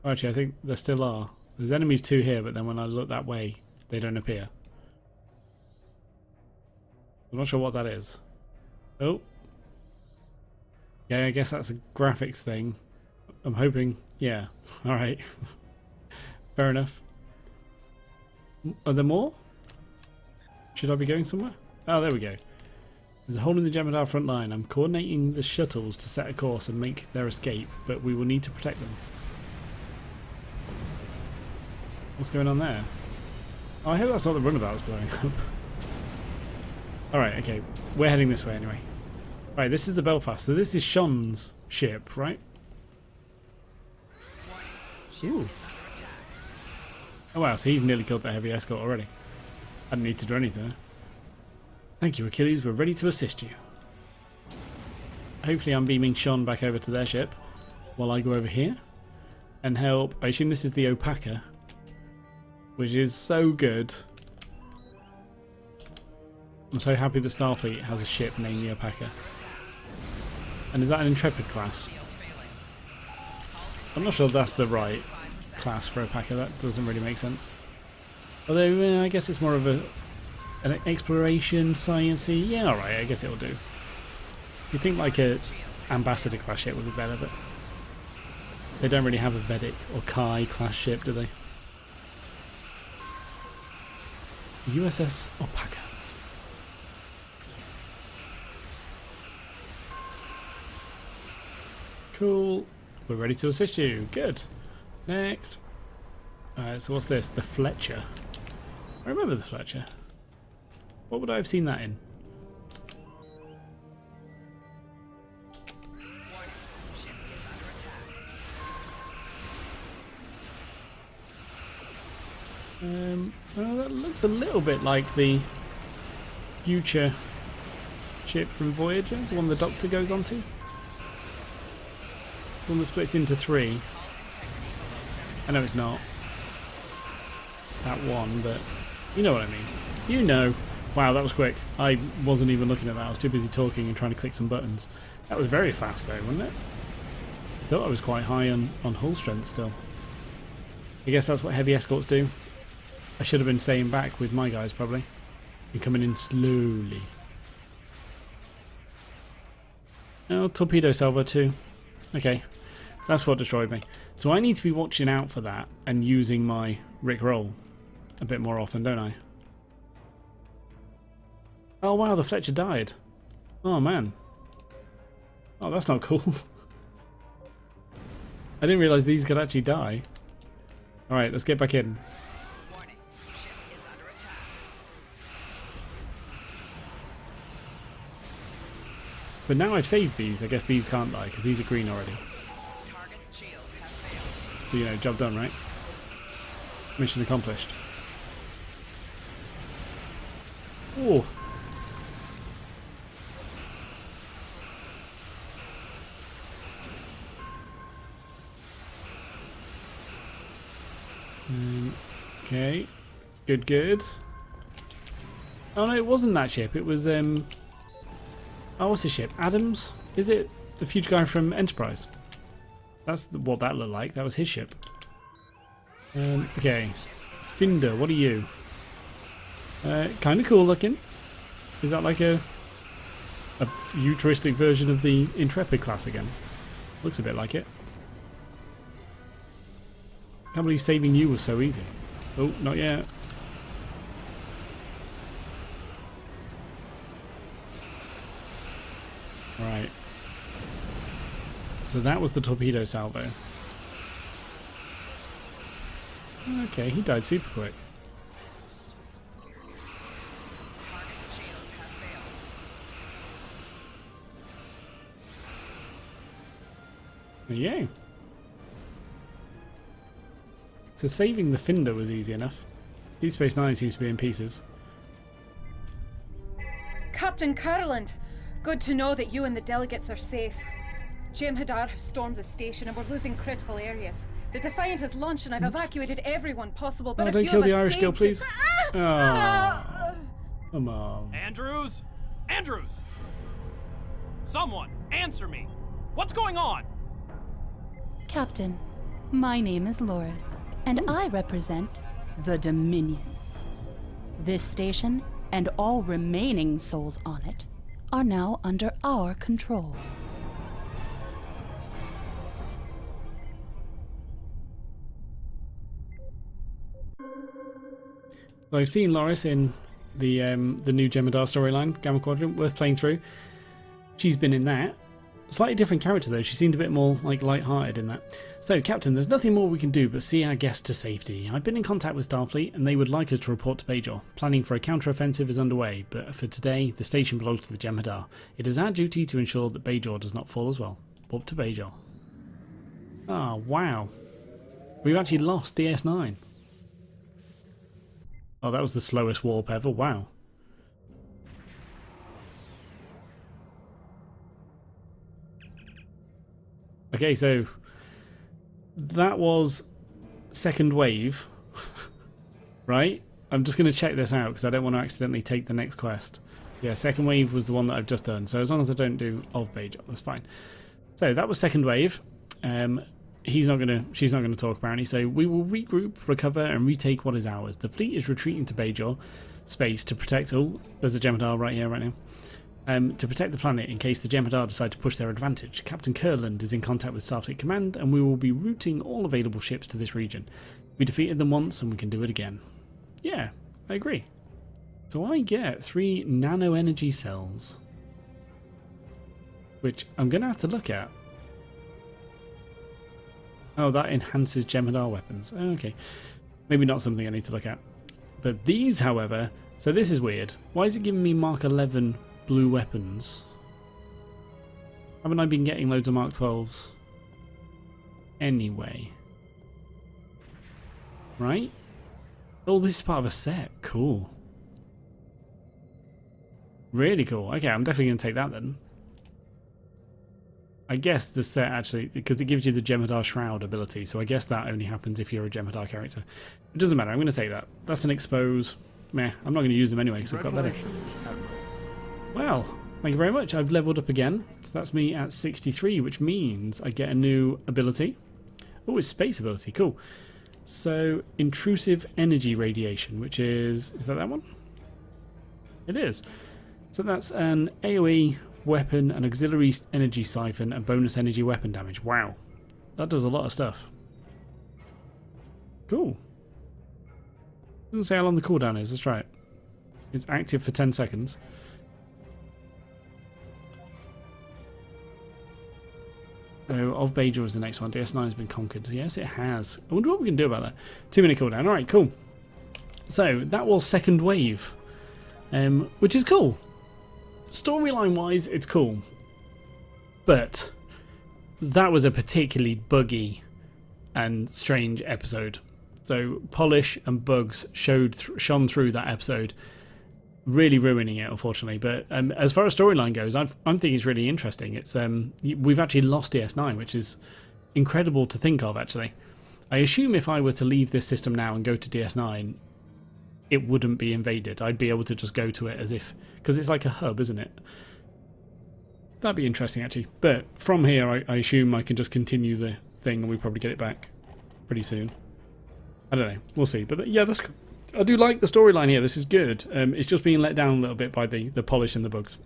Oh, actually, I think there still are. There's enemies too here, but then when I look that way, they don't appear. I'm not sure what that is. Oh. Yeah, I guess that's a graphics thing. I'm hoping... Yeah, alright. Fair enough. Are there more? Should I be going somewhere? Oh, there we go. There's a hole in the Jem'Hadar front line. I'm coordinating the shuttles to set a course and make their escape, but we will need to protect them. What's going on there? Oh, I hope that's not the runabout's blowing up. Alright, okay. We're heading this way anyway. Right, this is the Belfast. So this is Sean's ship, right? Ooh. Oh wow, so he's nearly killed that heavy escort already. I didn't need to do anything. Thank you, Achilles. We're ready to assist you. Hopefully I'm beaming Sean back over to their ship while I go over here and help. I assume this is the Opaka, which is so good. I'm so happy that Starfleet has a ship named the Opaka. And is that an Intrepid class? I'm not sure that's the right class for Opaka. That doesn't really make sense. Although I guess it's more of an exploration, sciencey. Yeah, alright, I guess it'll do. You think like a ambassador class ship would be better, but they don't really have a Vedic or Kai class ship, do they? USS Opaka. Cool. We're ready to assist you. Good. Next. Alright, so what's this? The Fletcher. I remember the Fletcher. What would I have seen that in? Well, that looks a little bit like the future ship from Voyager, the one the Doctor goes onto. The one that splits into 3. I know it's not that one, but you know what I mean. You know. Wow, that was quick. I wasn't even looking at that. I was too busy talking and trying to click some buttons. That was very fast though, wasn't it? I thought I was quite high on hull strength still. I guess that's what heavy escorts do. I should have been staying back with my guys probably and coming in slowly. Oh, torpedo salvo too. Okay, that's what destroyed me. So I need to be watching out for that and using my Rickroll a bit more often, don't I? Oh wow, the Fletcher died. Oh man. Oh, that's not cool. I didn't realise these could actually die. Alright, let's get back in. But now I've saved these, I guess these can't die because these are green already. So you know, job done, right? Mission accomplished. Oh. Okay. Good, good. Oh no, it wasn't that ship. It was oh, what's his ship? Adams? Is it the future guy from Enterprise? That's what that looked like. That was his ship. Okay. Finder, what are you? Kind of cool looking. Is that like a futuristic version of the Intrepid class again? Looks a bit like it. Can't believe saving you was so easy. Oh, not yet. Right. So that was the torpedo salvo. Okay, he died super quick. Yeah. So saving the Finder was easy enough. Deep Space Nine seems to be in pieces. Captain Curland! Good to know that you and the delegates are safe. Jem'Hadar have stormed the station and we're losing critical areas. The Defiant has launched and I've evacuated everyone possible, but oh, a don't few kill of the us Irish girl, stayed please. Oh, come on. Andrews? Andrews! Someone, answer me! What's going on? Captain, my name is Loris, and I represent the Dominion. This station, and all remaining souls on it, are now under our control. So I've seen Loris in the new Jem'Hadar storyline, Gamma Quadrant, worth playing through. She's been in that. Slightly different character though, she seemed a bit more like light-hearted in that. So Captain, there's nothing more we can do but see our guest to safety. I've been in contact with Starfleet and they would like us to report to Bajor. Planning for a counter-offensive is underway, but for today the station belongs to the Jem'Hadar. It is our duty to ensure that Bajor does not fall as well. Up to Bajor. Oh wow. We've actually lost DS9. Oh, that was the slowest warp ever. Wow. Okay, so that was second wave, right? I'm just going to check this out because I don't want to accidentally take the next quest. Yeah, second wave was the one that I've just done. So as long as I don't do of Bajor, that's fine. So that was second wave. She's not going to talk apparently. So we will regroup, recover, and retake what is ours. The fleet is retreating to Bajor space to protect. Oh, there's a Jem'Hadar right here, right now. To protect the planet in case the Jem'Hadar decide to push their advantage. Captain Kurland is in contact with Starfleet Command, and we will be routing all available ships to this region. We defeated them once, and we can do it again. Yeah, I agree. So I get 3 nano energy cells, which I'm going to have to look at. Oh, that enhances Jem'Hadar weapons. Okay, maybe not something I need to look at. But these, however, so this is weird. Why is it giving me Mark 11 blue weapons? Haven't I been getting loads of Mark 12s anyway? Right? Oh, this is part of a set. Cool. Really cool. Okay, I'm definitely going to take that then. I guess the set actually, because it gives you the Jem'Hadar Shroud ability, so I guess that only happens if you're a Jem'Hadar character. It doesn't matter, I'm going to take that. That's an expose. Meh, I'm not going to use them anyway because I've got better. Well, thank you very much. I've leveled up again. So that's me at 63, which means I get a new ability. Oh, it's space ability. Cool. So, intrusive energy radiation, which is that one? It is. So that's an AoE weapon, an auxiliary energy siphon, and bonus energy weapon damage. Wow. That does a lot of stuff. Cool. Doesn't say how long the cooldown is. Let's try it. It's active for 10 seconds. So, of Bajor is the next one. DS9 has been conquered. Yes, it has. I wonder what we can do about that. 2-minute cooldown. Alright, cool. So, that was second wave. Which is cool. Storyline-wise, it's cool. But that was a particularly buggy and strange episode. So, polish and bugs shone through that episode, really ruining it, unfortunately. But as far as storyline goes, I'm thinking it's really interesting. It's we've actually lost DS9, which is incredible to think of, actually. I assume if I were to leave this system now and go to DS9, it wouldn't be invaded. I'd be able to just go to it as if... because it's like a hub, isn't it? That'd be interesting, actually. But from here, I assume I can just continue the thing and we probably get it back pretty soon. I don't know. We'll see. But yeah, that's... I do like the storyline here. This is good. It's just being let down a little bit by the polish and the bugs.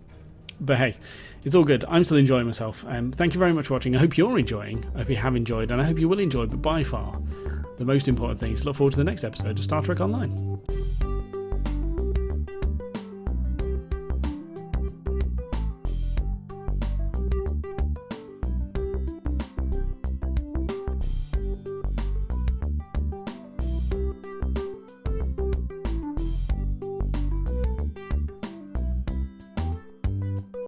But hey, it's all good. I'm still enjoying myself. Thank you very much for watching. I hope you're enjoying. I hope you have enjoyed, and I hope you will enjoy. But by far, the most important thing is to look forward to the next episode of Star Trek Online.